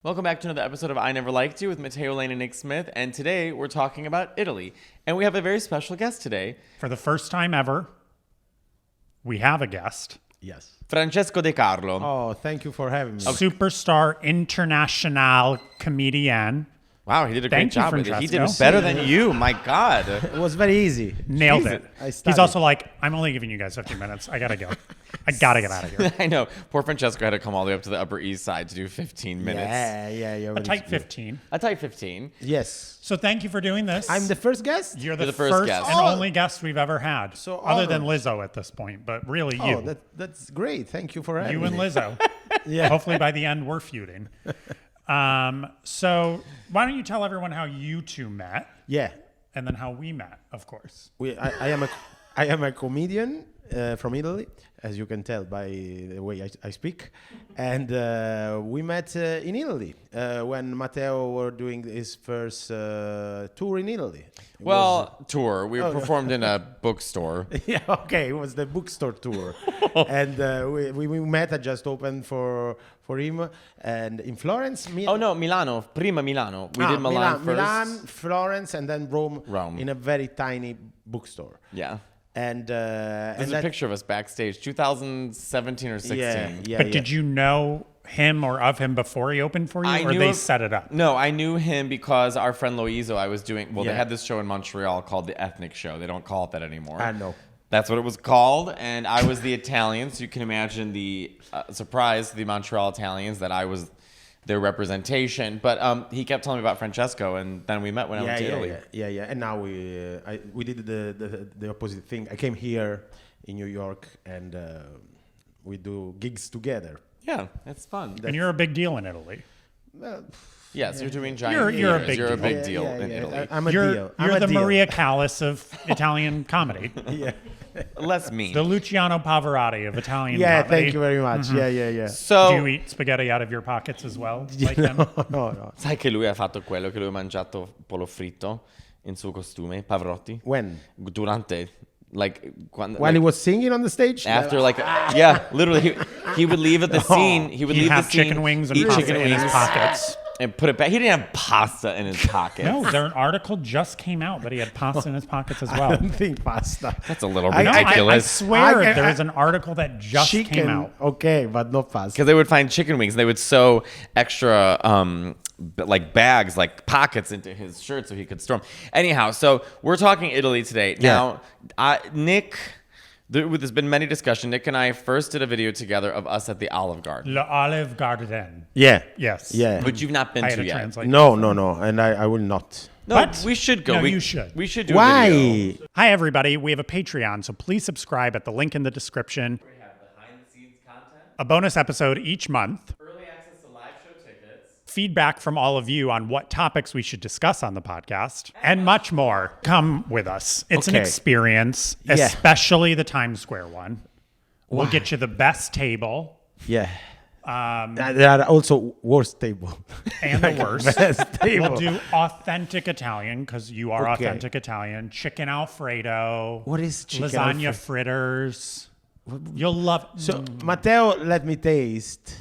Welcome back to another episode of I Never Liked You with Matteo, Lane, and Nick Smith. And today we're talking about Italy. And we have a very special guest today. For the first time ever, we have a guest. Yes. Francesco de Carlo. Oh, thank you for having me. Superstar international comedian. Wow, he did a great Thank you, job with it. He did it Francesco. better than you. My God. It was very easy. Nailed Jesus. it. I He's studied. also like, I'm only giving you guys 15 minutes. I gotta go. I gotta get out of here. I know. Poor Francesco had to come all the way up to the Upper East Side to do 15 minutes. Yeah. A tight 15. A tight 15. Yes. So thank you for doing this. I'm the first guest? You're the first first guest. and Oh. only guest we've ever had. So other than honored. Lizzo at this point, but really Oh, you. that's great. Thank you for having You and me. Lizzo. Yeah. Hopefully by the end we're feuding. So why don't you tell everyone how you two met Yeah. and then how we met, of course. I am a comedian from Italy, as you can tell by the way I speak. And we met in Italy when Matteo were doing his first tour in Italy. It Tour. We performed in a bookstore. Yeah, okay. It was the bookstore tour, and we met. I just opened for him, and in Florence. Oh, no, Milano. Prima Milano. We did Milan first. Milan, Florence, and then Rome. Rome. In a very tiny bookstore. Yeah. And There's a picture of us backstage, 2017 or 16. Yeah. But did you know him or of him before he opened for you, I or knew they him- set it up? No, I knew him because our friend Loizo, I was doing, they Yeah. had this show in Montreal called The Ethnic Show. They don't call it that anymore. I know. That's what it was called. And I was the Italian, so you can imagine the surprise to the Montreal Italians that I was their representation. But he kept telling me about Francesco, and then we met when I went to Italy. Yeah. And now we did the opposite thing. I came here in New York, and we do gigs together. Yeah, it's fun. And you're a big deal in Italy. Yes, you're doing giant You're a theaters. big You're a deal. big deal in Italy. I'm a You're, deal. you're I'm a the deal. Maria Callas of Italian comedy. Yeah. Less mean. The Luciano Pavarotti of Italian Yeah, comedy. thank you very much. Yeah. So, Do you eat spaghetti out of your pockets as well? Like him? No. sai che lui ha fatto quello, che lui ha mangiato pollo fritto in suo costume, Pavarotti? When? Durante, quando, While he was singing on the stage? after yeah, literally he would leave at the scene. He would He'd leave have the scene, chicken wings and eat pasta chicken in wings his pockets. and put it back. He didn't have pasta in his pocket. No, an article just came out that he had pasta in his pockets as I well. don't think pasta. That's a little I- No, ridiculous. I swear I- there's an article that just Chicken, came out. okay, but not pasta. Because they would find chicken wings and they would sew extra bags, like pockets into his shirt so he could store them. Anyhow, so we're talking Italy today. Now, Nick, there's been many discussions. Nick and I first did a video together of us at the Olive Garden, Le Olive Garden. Yeah. Yes. Yeah. which you've not been I had to to yet. translate. No, and I will not. No, What? we should go. No, you should. We should do a video. Why? Hi, everybody. We have a Patreon, so please subscribe at the link in the description. We have behind-the-scenes content, A bonus episode each month. early access to live show tickets. Feedback from all of you on what topics we should discuss on the podcast, and much more. Come with us. It's an Okay. experience, Yeah. especially the Times Square one. We'll get you the best table Yeah. There are also worse table. and the worst. Best table. We'll do authentic Italian because you are Okay. authentic Italian. Chicken Alfredo. What is chicken lasagna Alfredo? fritters. You'll love. So, Matteo, let me taste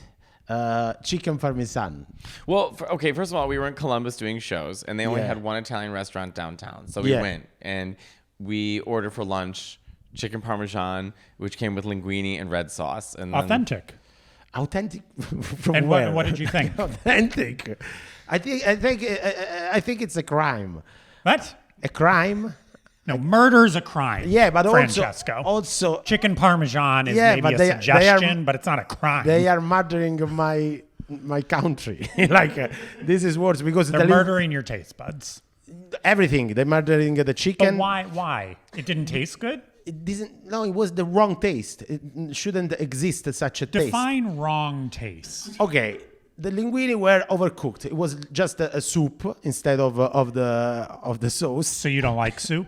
chicken parmesan. Well, first of all, we were in Columbus doing shows, and they only Yeah. had one Italian restaurant downtown. So we Yeah. went, and we ordered for lunch chicken parmesan, which came with linguine and red sauce. And then- Authentic. Authentic from And where? what did you think? Authentic. I think it's a crime. What? A crime? No, murder's a crime. Yeah, but Francesco. also Chicken Parmesan is Yeah, maybe but a they are- suggestion, but it's not a crime. they are murdering my country. This is worse because They're murdering your taste buds. everything. They're murdering the But chicken. why? It didn't taste good? It didn't. No, it was the wrong taste. It shouldn't exist such a taste. Define wrong taste. Okay, the linguine were overcooked. It was just a soup instead of the sauce. So you don't like soup?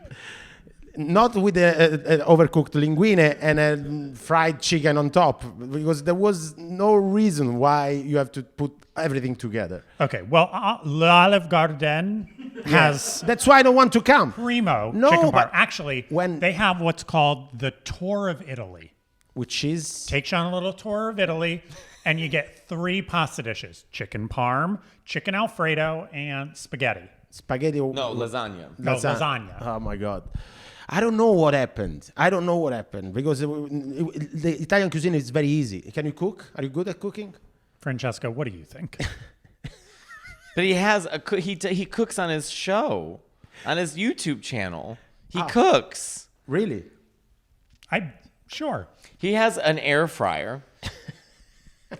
Not with the overcooked linguine and a fried chicken on top, because there was no reason why you have to put everything together. Okay, well, L'Olive Garden has That's why I don't want to come. primo No, chicken but parm. Actually, when- they have what's called the Tour of Italy. Which is Takes you on a little tour of Italy. and you get 3 pasta dishes: chicken parm, chicken Alfredo, and spaghetti. Spaghetti. No, lasagna. No, lasagna. Oh my God. I don't know what happened. Because the Italian cuisine is very easy. Can you cook? Are you good at cooking? Francesco, what do you think? But he has he cooks on his show, on his YouTube channel. He Ah. cooks. Really? Sure. He has an air fryer.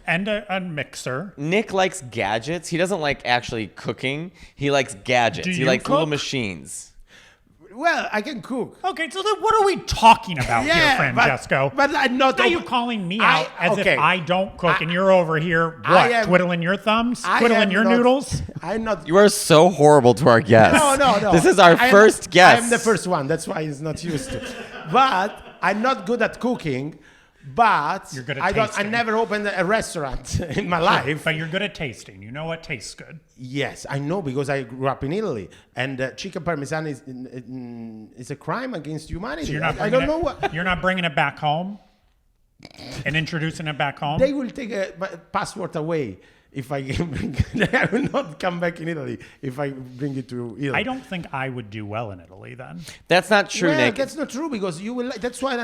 And a mixer. Nick likes gadgets. He doesn't like actually cooking. He likes gadgets. Do He you likes little cook? machines. Well, I can cook. Okay, so then what are we talking about here, Francesco? But I'm not. Why are you calling me out as okay. if I don't cook and you're over here, I what, am- twiddling your thumbs? I Twiddling am your not- noodles? I'm not. You are so horrible to our guests. No. This is our first guest. I'm the first one. That's why he's not used to. But I'm not good at cooking. But You're good at I tasting. never opened a restaurant in my life. But you're good at tasting. You know what tastes good. Yes, I know because I grew up in Italy, and chicken parmesan is a crime against humanity. So you're not I don't know what. You're not bringing it back home and introducing it back home? They will take my passport away if I bring. I will not come back in Italy if I bring it to Italy. I don't think I would do well in Italy then. That's not true, Well, Nick. that's not true because you will. That's why.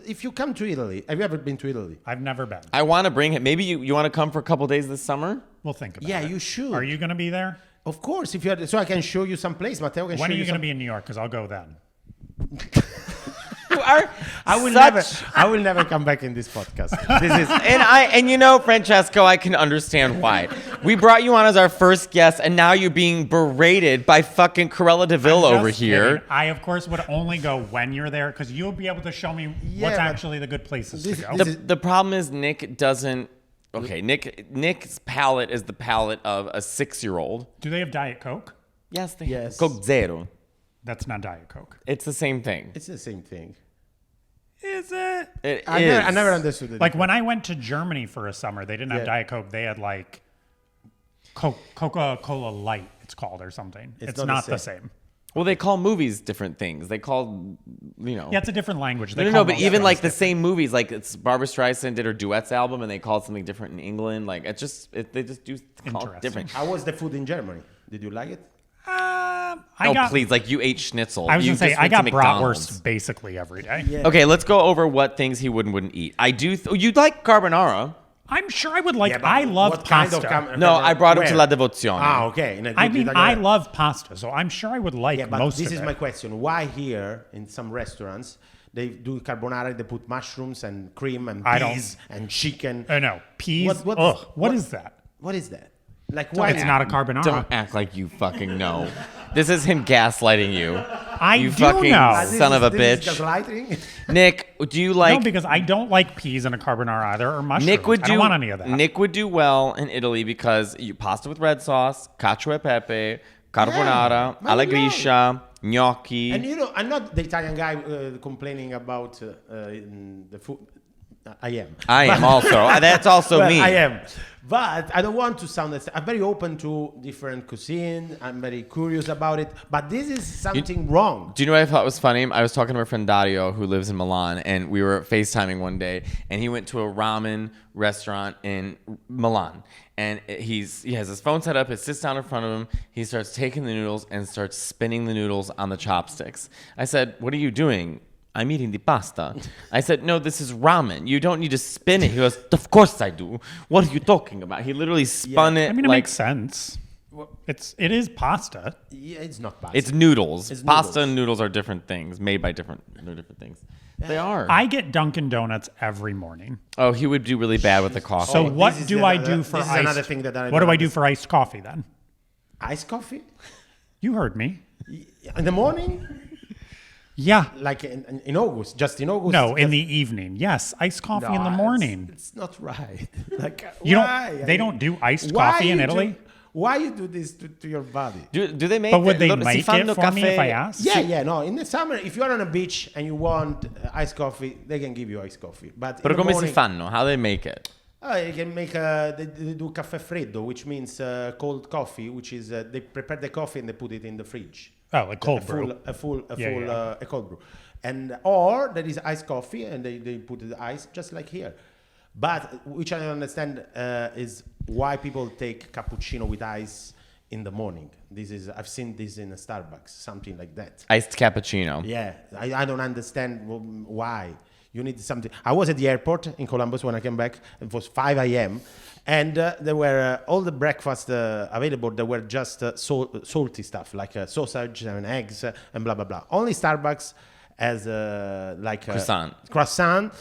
If you come to Italy, have you ever been to Italy? I've never been. I want to bring him. Maybe you want to come for a couple days this summer? We'll think about it. Yeah, you should. Are you going to be there? Of course, if you are, so I can show you some place. Matteo can When show are you going to some- be in New York? Because I'll go then. You are I will never come back in this podcast. This is And you know, Francesco, I can understand why. We brought you on as our first guest, and now you're being berated by fucking Corella Deville I'm over just here. kidding. I, of course, would only go when you're there because you'll be able to show me Yeah, what's but actually the good places this- to go. this The problem is Nick doesn't. Okay, Nick's palate is the palate of a 6-year-old. Do they have Diet Coke? Yes, they Yes. Coke Zero. That's not Diet Coke. It's the same thing. it's the same thing. Is it? It I is. never understood it. Like when I went to Germany for a summer, they didn't have Yeah. Diet Coke. They had like Coca-Cola Light, it's called, or something. It's not not the the same. Well, they call movies different things. They call, you know. Yeah, it's a different language. They No, call but most even things like the different. same movies, like it's Barbara Streisand did her duets album, and they called something different in England. Like they just do call it Interesting. different. How was the food in Germany? Did you like it? Please, like you ate schnitzel. I was You going to say, just I went to got McDonald's. bratwurst basically every day. Yeah. Okay, let's go over what things he wouldn't eat. I do. You'd like carbonara. I'm sure I would like, Yeah, but I love what kind pasta. of No, I brought him to La Where? Devozione. Ah, okay. In a I good mean, Italian- I love pasta, so I'm sure I would like Yeah, but most this of is it. my question. Why here in some restaurants they do carbonara? They put mushrooms and cream and I don't- peas and chicken. No, peas. What- What what- is that? What is that? Like why? It's not a carbonara. Don't act like you fucking know. This is him gaslighting you. I You do fucking know. This son of a this is bitch. gaslighting? Nick, do you like? No, because I don't like peas in a carbonara either, or mushrooms. Nick would I do. don't want any of that. Nick would do well in Italy because you pasta with red sauce, cacio e pepe, carbonara, Yeah, alla I know. griscia, gnocchi. And you know, I'm not the Italian guy complaining about the food. I am. I am also. That's also Well, me. I am. But I don't want to sound that. I'm very open to different cuisine. I'm very curious about it. But this is something wrong. Do you know what I thought was funny? I was talking to my friend Dario, who lives in Milan, and we were FaceTiming one day, and he went to a ramen restaurant in Milan. And he has his phone set up, it sits down in front of him, he starts taking the noodles and starts spinning the noodles on the chopsticks. I said, "What are you doing?" "I'm eating the pasta." I said, "No, this is ramen. You don't need to spin it." He goes, "Of course I do. What are you talking about?" He literally spun it I mean, it like makes sense. It is pasta. Yeah, it's not bad. it's noodles. It's Pasta noodles. and noodles are different things, made by different things. They are. I get Dunkin' Donuts every morning. Oh, he would do really bad with the coffee. So Oh, what this is do I another- do for this is iced? another thing that I what do don't I do for iced coffee then? iced coffee You heard me. in the morning, Yeah. like in August, just in August. No, in just- the evening. Yes, iced coffee in the No, morning. It's not right. Like You why? don't. They don't do iced Why coffee in you Italy. do- why you do this to your body? do they make? But would they si make it fanno for me if I caffè- asked? Yeah, no. In the summer, if you are on a beach and you want iced coffee, they can give you iced coffee. But But in the come si morning, fanno? How they make it? You can make they do caffè freddo, which means cold coffee, which is they prepare the coffee and they put it in the fridge. Oh, like cold a brew. cold brew, and or there is iced coffee and they put the ice just like here. But which I don't understand is why people take cappuccino with ice in the morning. I've seen this in a Starbucks, something like that. Iced cappuccino. Yeah, I don't understand why. You need something. I was at the airport in Columbus when I came back. It was 5 a.m. And there were all the breakfast available. There were just salty stuff like sausage and eggs and blah, blah, blah. Only Starbucks has croissant.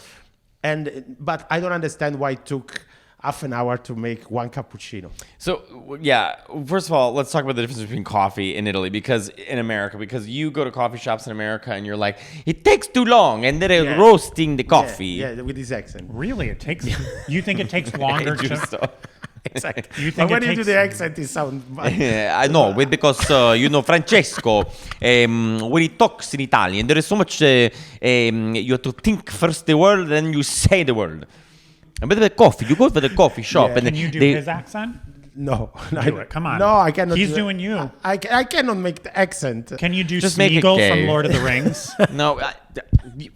But I don't understand why it took half an hour to make one cappuccino. So, yeah, first of all, let's talk about the difference between coffee in Italy in America, because you go to coffee shops in America and you're like, it takes too long, and they're roasting the coffee. Yeah, with this accent. Really? It takes. You think it takes longer to. Exactly. You think But when it you do takes, the accent, it sounds bad. I know, because Francesco, when he talks in Italian, there is so much. You have to think first the word, then you say the word. A bit of the coffee. You go to the coffee shop, Yeah. and Can you do his accent? No. Do it. Come on. No, I cannot. He's do it. doing you. I cannot make the accent. Can you do Just make it Smeagol gay. from Lord of the Rings? No,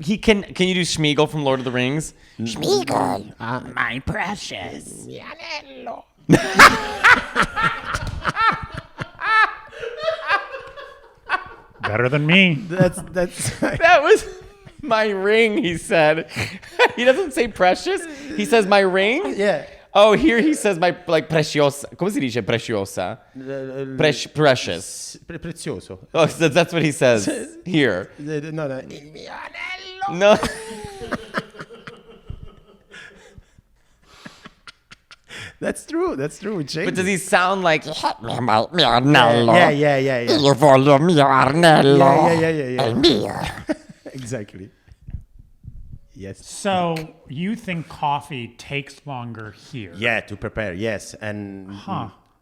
he can. Can you do Smeagol from Lord of the Rings? Smeagol, my precious. Better than me. That's That was my ring. He said. He doesn't say precious. He says my ring. yeah. Oh, here he says my preciosa. Come si dice preciosa? Precious. Prezioso. Oh, so that's what he says here. No. No. That's true. We changed. But does he sound like? Mio Arnello. Yeah. Io voglio mio Arnello. Yeah. È mio. Exactly. Yes. So you think coffee takes longer here? Yeah, to prepare. Yes, and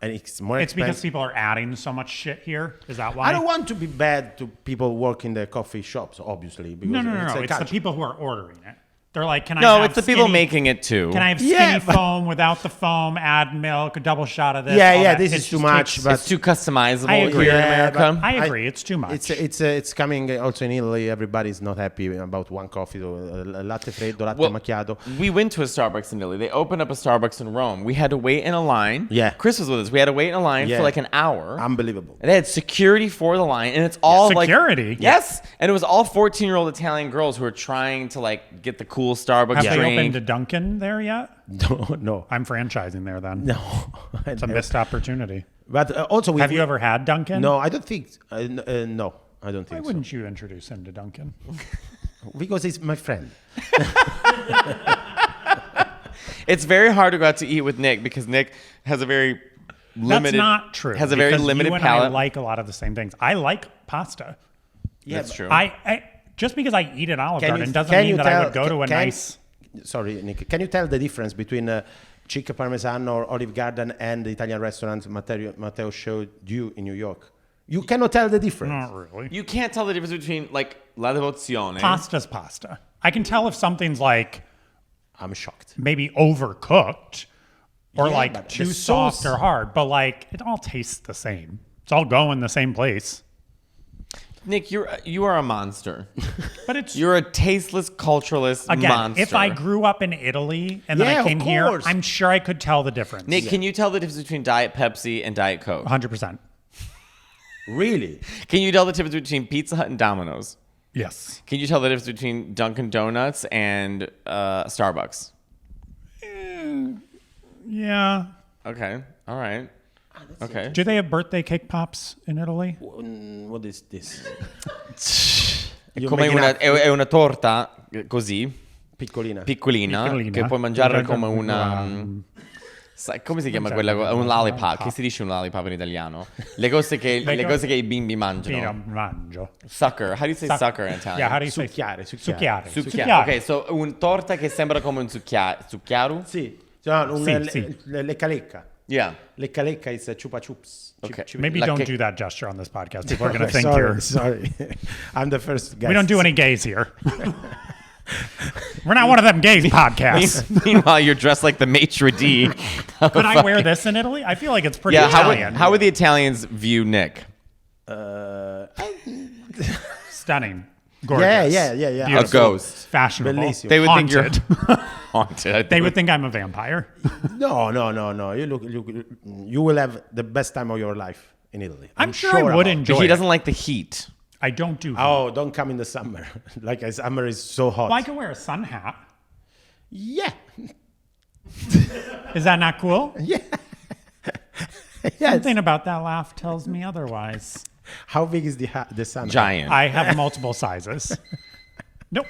it's more It's because expensive. people are adding so much shit here. Is that why? I don't want to be bad to people work in the coffee shops, obviously. Because No. a It's the culture. people who are ordering it. They're like, can I No, have it's the people skinny- making it too. Can I have Yeah, skinny but- foam without the foam, add milk, a double shot of this? all Yeah, that? this It is too just much. takes- But It's too customizable I agree. here in Yeah, America. I agree. It's too much. it's coming also in Italy. Everybody's not happy about one coffee. So latte freddo, latte Well, macchiato. We went to a Starbucks in Italy. They opened up a Starbucks in Rome. We had to wait in a line. Yeah. Chris was with us. We had to wait in a line Yeah. for like an hour. Unbelievable. And they had security for the line, and it's all Security? like yes, and it was all 14-year-old Italian girls who were trying to like get the cool Starbucks Have they drink. opened a Dunkin' there yet? No. I'm franchising there then. No. It's a missed opportunity. But also, Have you ever had Dunkin'? No, I don't think. No, I don't Why think so. wouldn't you introduce him to Dunkin'? Because he's my friend. It's very hard to go out to eat with Nick because Nick has a very limited. That's not true. Has a very because limited you and palate. I like a lot of the same things. I like pasta. Yeah, That's but- true. I just because I eat at Olive Can Garden you- doesn't can mean you that I tell- would go to a can- nice. Sorry, Nick. Can you tell the difference between Chica Parmesan or Olive Garden and the Italian restaurant Matteo showed you in New York? You cannot tell the difference. Not really. You can't tell the difference between like la devozione. Pasta's pasta. I can tell if something's like I'm shocked. maybe overcooked or Yeah, like but too the soft sauce- or hard, but like it all tastes the same. It's all going the same place. Nick, you are a monster. But it's You're a tasteless, culturaless again, monster. if I grew up in Italy and then Yeah, I of came here, course. I'm sure I could tell the difference. Nick, can you tell the difference between Diet Pepsi and Diet Coke? 100%. Really? Can you tell the difference between Pizza Hut and Domino's? Yes. Can you tell the difference between Dunkin' Donuts and Starbucks? Yeah. Okay. All right. Okay. Do they have birthday cake pops in Italy? What is this? Come è una torta così, Piccolina. piccolina, Piccolina. che puoi mangiare come una... sai, come si chiama quella cosa? Un lollipop. Che si dice un lollipop in italiano? Le cose che i bimbi Sì, mangiano. mangio. Sucker. How do you say sucker in Italian? Yeah, how do you say? Succhiare. Succhiaro. Ok, so un torta che sembra come un succhiaro? Sì. No, Sì. Lecca lecca. Yeah. Lecca lecca is chupa chups. Okay. Maybe Like don't a- do that gesture on this podcast. People are going to think sorry, you're. sorry. I'm the first guy. We don't do any gays here. We're not one of them gays podcasts. Meanwhile, you're dressed like the maitre d'. Could I wear this in Italy? I feel like it's pretty Yeah, Italian. how would the Italians view Nick? Stunning. Gorgeous. Yeah. A Beautiful. ghost. Fashionable. Bellissimo. They would think you're Haunted. haunted. They would think I'm a vampire. No. You will have the best time of your life in Italy. I'm sure I would about it. enjoy But he it. doesn't like the heat. I don't do heat. Oh, don't come in the summer. Like summer is so hot. Well, I can wear a sun hat. Yeah. Is that not cool? Yes. Something about that laugh tells me otherwise. How big is the sun? Giant. I have multiple sizes. Nope.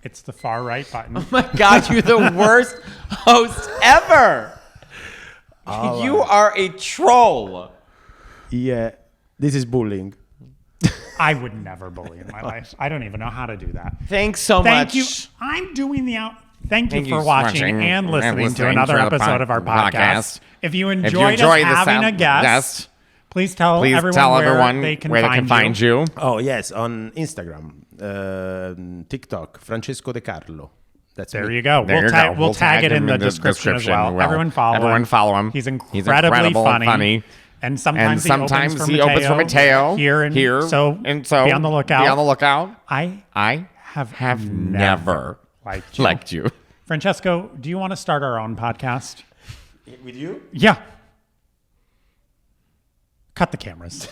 It's the far right button. Oh my God, you're the worst host ever. You are a troll. Yeah. This is bullying. I would never bully in my life. I don't even know how to do that. Thanks so Thank much. you. I'm doing the out. Thank you Thank for you for watching watching and and listening to listening another to the episode of our podcast. podcast. If you If you enjoyed enjoyed us the having a sound guest, please tell Please everyone tell where everyone they can where they can find you. Oh, yes. On Instagram, TikTok, Francesco De Carlo. That's There me. you go. There you go. We'll tag it in him the description as well. Well, Everyone follow him. Everyone follow him. He's He's incredibly incredible and funny. And sometimes, Sometimes he opens for Matteo here. So be on the lookout. Be on the lookout. I have never liked you. you. Francesco, do you want to start our own podcast? With you? Yeah. Cut the cameras.